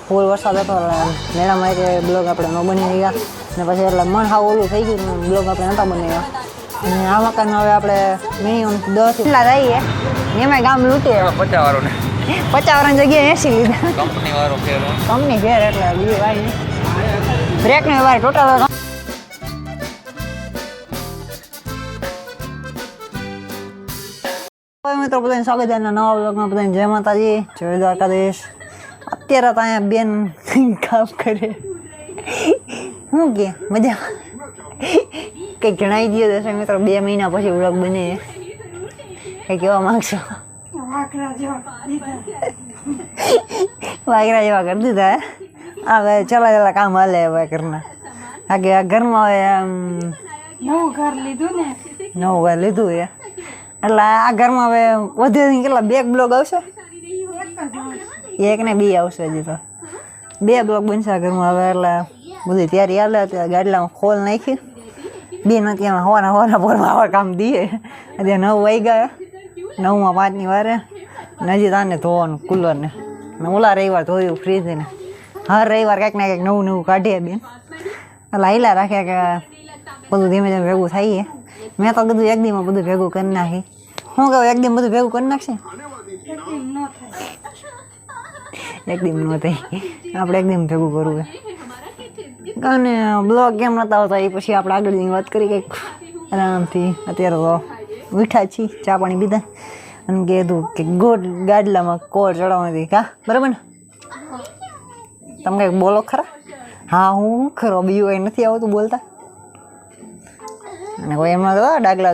ફૂલ વરસાદ હતો એટલે મેળામાં એક બ્લોગ આપણે ન બની ગયા ને પછી એટલે મન હાવ ઓલું થઈ ગયું બ્લોગ આપણે નહોતા બનાવ્યા. અને આ મકાનમાં હવે આપણે મિનિમમ 10 એટલા રહીએ એમાં ગામ લૂંટીએ 50 વાળોને 50 વાળાની જગ્યાએ 80 લીધા. કંપની વાળો ફેર કંપની ફેર એટલે બીજું કાંઈ નહીં. બ્રેકને વાર ટોટલ મિત્રો બધાને સ્વાગત છે નવા બ્લોગમાં. બધાને જય માતાજી, જય દ્વારકાધીશ. અત્યારે તો અહીંયા બેન કામ કરે શું કે મજા કંઈક જણાવી દઈએ દર્શક મિત્રો. 2 મહિના પછી બ્લોગ બને કંઈ કહેવા માગશો? વાઘરા જેવા કરી દીધા હવે ચલા કામ હાલે હવે ઘરના. કારણ કે આ ઘરમાં હવે નવું ઘર લીધું ને એ એટલે આ ઘરમાં હવે વધે કેટલા 2 બ્લોગ આવશે? 1 ને 2 આવશે. હજી તો 2 બ્લોગ બનશે આ ઘરમાં હવે. એટલે બધી તૈયારી હાલે. અત્યારે ગાડલામાં ખોલ નાખી 2 નથી એમાં હોવાના પોરમાં આવા કામ દઈએ. અત્યારે 9 વાગ્યા 9માં 5ની વારે નજી તાને ધોવાનું કુલરને. ઓલા રવિવાર ધોયું ફ્રીજને. હર રવિવાર કંઈક ને કંઈક નવું કાઢીએ બેન. એટલે હાઈલા રાખ્યા કે બધું ધીમે ધીમે ભેગું થઈએ. મેં તો બધું એક દીમાં બધું ભેગું કરી નાખી. શું કહું એક દીમ બધું ભેગું કરી નાખશે? એક દીમ ન થાય આપણે એક દીમ ભેગું કરવું હોય. અને બ્લોગ કેમ નતા આવતા એ પછી આપણે આગળની વાત કરી કંઈક આરામથી. અત્યારે તો ઉઠ્યા છીએ, ચા પાણી પીધા અને કીધું કે ગાડલામાં કોર ચડાવવાની કા બરાબર ને? તમે કંઈક બોલો ખરા? હા હું ખરો, બીજું કંઈ નથી આવતું બોલતા. અને કોઈ એમના તો ડાગલા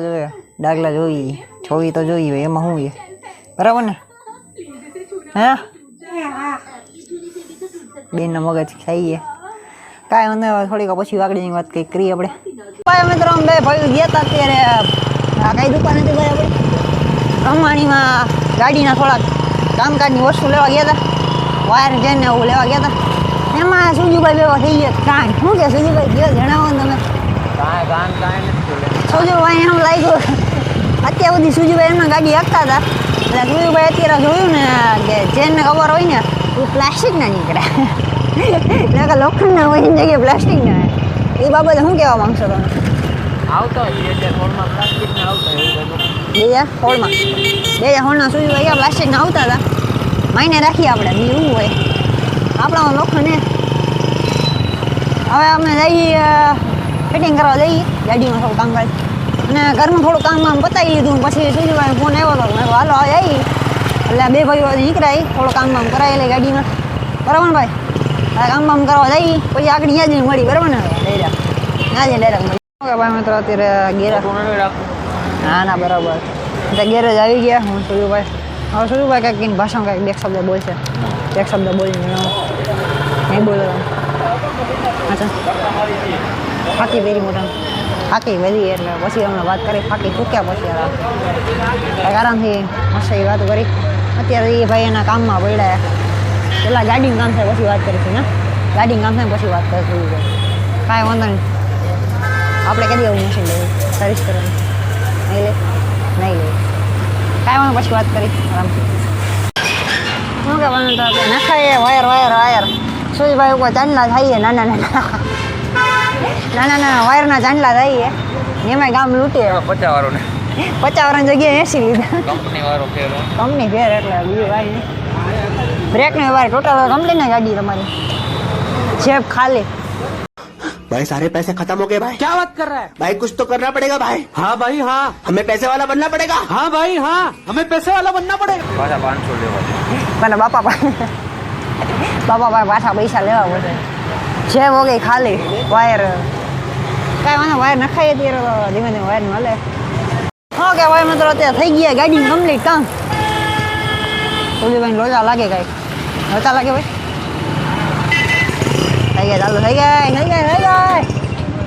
જોઈએ તો જોઈએ એમાં શું છે બરાબર ને? હા બેનના મગજ ખાઈએ કાંઈ વાંધો. થોડીક પછી આગળની વાત કંઈક કરીએ આપણે. ભાઈ મિત્રો અમે 2 ભાઈઓ ગયા હતા અત્યારે આ કઈ દુકાન હતી ભાઈ આપણે અંબાણીમાં ગાડીના થોડાક કામકાજની વસ્તુ લેવા ગયા હતા. વાયર જઈને એવું લેવા ગયા હતા. એમાં સુજુભાઈ ભેગો થઈ ગયા. કાંઈ શું કે સુજુભાઈ ગયો જણાવો ને તમે. સુજુભાઈ એમ લાગ્યું અત્યાર સુધી સુજુભાઈ એમાં ગાડી હાંકતા હતા એટલે સુજુભાઈ અત્યારે જોયું ને કે ચેનને ખબર હોય ને એ પ્લાસ્ટિકના નીકળે એટલે કે લોખંડના હોય એની જગ્યાએ પ્લાસ્ટિકના. એ બાબતે શું કહેવા માંગશો તમે? આવતો 2016 આવતો 2016 સુજુભાઈ પ્લાસ્ટિકના આવતા હતા. માઈને રાખીએ આપણે બીજું શું હોય આપણા લોખંડ ને. હવે અમે જઈએ ફિટિંગ કરવા જઈએ ગાડીમાં થોડું કામકાજ અને ઘરમાં થોડું કામ પતાવી લીધું. પછી સુજુભાઈ ફોન આવ્યો હતો મેં હાલો આવી એટલે 2 ભાઈઓ નીકળાય થોડું કામ કરાયેલી ગાડીમાં બરાબર ને ભાઈ? કામ કરવા જઈએ પછી આગળ ત્યાં જઈને મળી બરાબર ને? ડાયરેક્ટ મળી. ઓકે ભાઈ મિત્રો અત્યારે ગેરેજ ના બરાબર એટલે ગેરેજ આવી ગયા. હું સુજુભાઈ હવે સુજુભાઈ કંઈક ભાષામાં કંઈક 2 શબ્દ બોલશે. 1 શબ્દ બોલીને નહીં બોલો અચ્છા ફાંકી પહેરી મોટા ફાંકી વધી એટલે પછી અમને વાત કરી ફાંકી ચૂક્યા પછી આરામથી મસ્ત એ વાતો કરી. અત્યારે એ ભાઈ એના કામમાં પડ્યા પેલા ગાડીનું કામ થાય પછી વાત કરીશું ને. ગાડીનું કામ થાય પછી વાત કરીશું. કાંઈ વાંધો નહીં. આપણે કદી આવું મશીન લેવું સર્વિસ કરવાનું નહીં લે કાંઈ વાંધો પછી વાત કરી આરામથી. શું કહેવાનું તો આપણે નખાઈએ વાયર સુજભાઈ ઉપર ચાંદલા થઈએ નાના વાયરના ચાંદલા થઈએ એમાં ગામ લૂંટીએ. 50 વાળોને 50 વાળાની જગ્યાએ 80 લીધા. કંપની ફેર એટલે બીજું કાંઈ નહીં. બ્રેકને વાર ટોટલ કમ્પ્લીટ ગાડી તમારી જેબ ખાલી. भाई सारे पैसे खत्म हो गए भाई. क्या बात कर रहा है भाई कुछ तो करना पड़ेगा भाई. हाँ भाई हाँ हमें पैसे वाला बनना पड़ेगा. हाँ भाई हाँ हमें पैसे वाला बनना पड़ेगा. પાછા 500 લેવા મને બાપા પાસે પાછા પૈસા લેવા પડશે. જેબ હો ગઈ ખાલી. વાયર કાંઈ વાંધો વાયર નખાઈએ ત્યારે તો ધીમે ધીમે વાયરનું હાલે. હા કે ભાઈ મિત્રો અત્યારે થઈ ગયા ગાડી કમ્પ્લીટ કામ. સુજુભાઈ લોચા લાગે કાંઈક લોચા લાગે ભાઈ થઈ ગયા ચાલુ થઈ ગયા.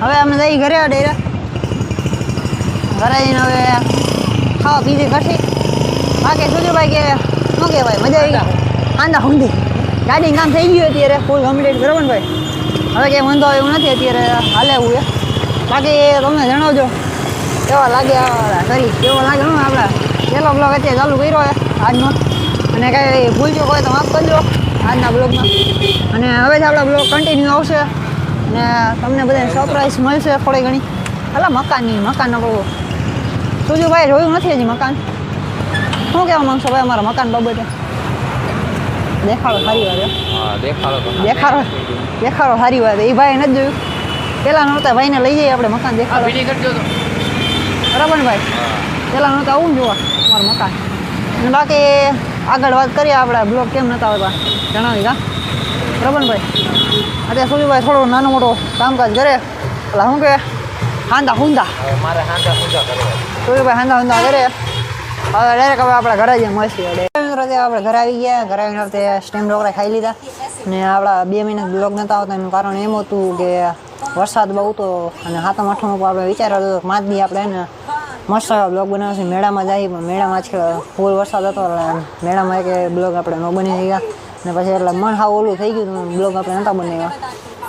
હવે અમે જઈ ઘરે ડેરા ઘરે જઈને હવે ખાવા પીધી કરશી. બાકી સુજુભાઈ કે શું કહેવાય મજા આવી ગઈ આંદા ઊંધી ગાડીનું કામ થઈ ગયું અત્યારે ફૂલ કમ્પ્લીટ બરાબર ને ભાઈ? હવે કંઈ વાંધો એવું નથી અત્યારે હાલે એવું છે. બાકી તમને જણાવજો કેવા લાગે કેવો લાગે શું આપણે પહેલો બ્લોગ અત્યારે ચાલુ કર્યો છે આજનો. અને કાંઈ ભૂલજો હોય તો માફ કરજો. આજના બ્લોગમાં. અને હવેથી આપણા બ્લોગ કન્ટિન્યુ આવશે અને તમને બધાને સરપ્રાઈઝ મળશે થોડી ઘણી. એટલે મકાન આપણું સુજુભાઈ જોયું નથી હજી મકાન. શું કહેવા માંગશો ભાઈ અમારા મકાન બાબતે? દેખાડો સારી વાત. હા દેખાડો તો દેખાડો સારી વાત. એ ભાઈ નથી જોયું. પેલા નહોતા ભાઈને લઈ જઈએ આપણે મકાન દેખાડો. વિડીયો કરજો તો બરાબર ને ભાઈ? હા પેલા નહોતા આવું ને જોવા અમારું મકાન. અને બાકી આગળ વાત કરીએ આપણા બ્લોગ કેમ નહોતા આવતા જણાવી કા. બરાબર ને ભાઈ? અત્યારે સુજુભાઈ થોડું નાનું મોટું કામકાજ કરે. એટલે શું કે હાંદા હુંદા હવે મારે હાંડા પૂજા કરવા સુજુભાઈ હાંદા કરે. હવે ડાયરેક્ટ હવે આપણા ઘરે જઈએ મળીએ. આપણે ઘરે આવી ગયા. ઘરે આવીને આપણે સ્ટેમ ઢોકળા ખાઈ લીધા. ને આપણા 2 મહિના બ્લોગ નહોતા આવતા એનું કારણ એમ હતું કે વરસાદ બહુ હતો અને 7મ 8મ આપણે વિચાર્યો હતો કે 5 દી આપણે એને મસ્ત બ્લોગ બનાવશે. મેળામાં જઈએ પણ મેળામાં જ ફૂલ વરસાદ હતો એટલે મેળામાં કે બ્લોગ આપણે ન બની ગયા. ને પછી એટલે મન હાવ ઓલું થઈ ગયું બ્લોગ આપણે નહોતા બનાવ્યા.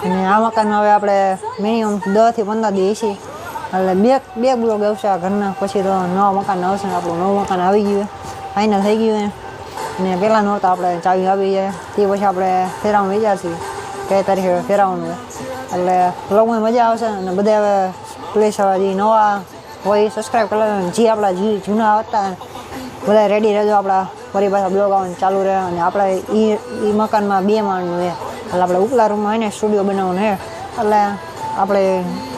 અને આ મકાનમાં હવે આપણે મિનિમમ 10 થી 15 દી છીએ. એટલે બે બ્લોગ આવશે આ ઘરના. પછી તો નવા મકાન આવશે. આપણું નવું મકાન આવી ગયું ફાઇનલ થઈ ગયું. ને પહેલાં નહોતા આપણે ચાવી આવી જાય તે પછી આપણે ફેરવાનું વિચારશું કઈ તારીખે ફેરવાનું હોય. એટલે બ્લોગમાં મજા આવશે. અને બધા હવે પ્લીઝ હવે જે નવા હોય સબસ્ક્રાઈબ કરી લેજો. જે આપણા જૂના હતા બધા રેડી રહેજો. આપણા ફરી પાછા બ્લોગ આવવાનું ચાલુ રહે. અને આપણે એ મકાનમાં 2 માળનું છે. એટલે આપણે ઉપલા રૂમમાં એને સ્ટુડિયો બનાવવાનું છે. એટલે આપણે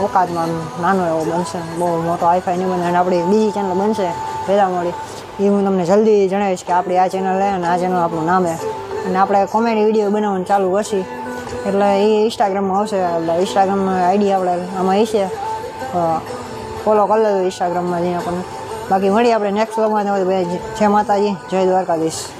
ઓકાતમાં નાનો એવો બનશે. બહુ મોટો હાઈફાઈ નહીં બને. અને આપણી બીજી ચેનલ બનશે પહેલાં મળી. એ હું તમને જલ્દી જણાવીશ કે આપણી આ ચેનલ છે અને આ ચેનલ આપણું નામ છે. અને આપણે કોમેડી વિડીયો બનાવવાનું ચાલુ કરશી. એટલે એ ઇન્સ્ટાગ્રામમાં આવશે. એટલે ઇન્સ્ટાગ્રામમાં આઈડી આપણે આમાં હશે. ફોલો કરી લેજો ઇન્સ્ટાગ્રામમાં જઈને આપણને. બાકી મળીએ આપણે નેક્સ્ટ વ્લોગમાં. જય માતાજી, જય દ્વારકાધીશ.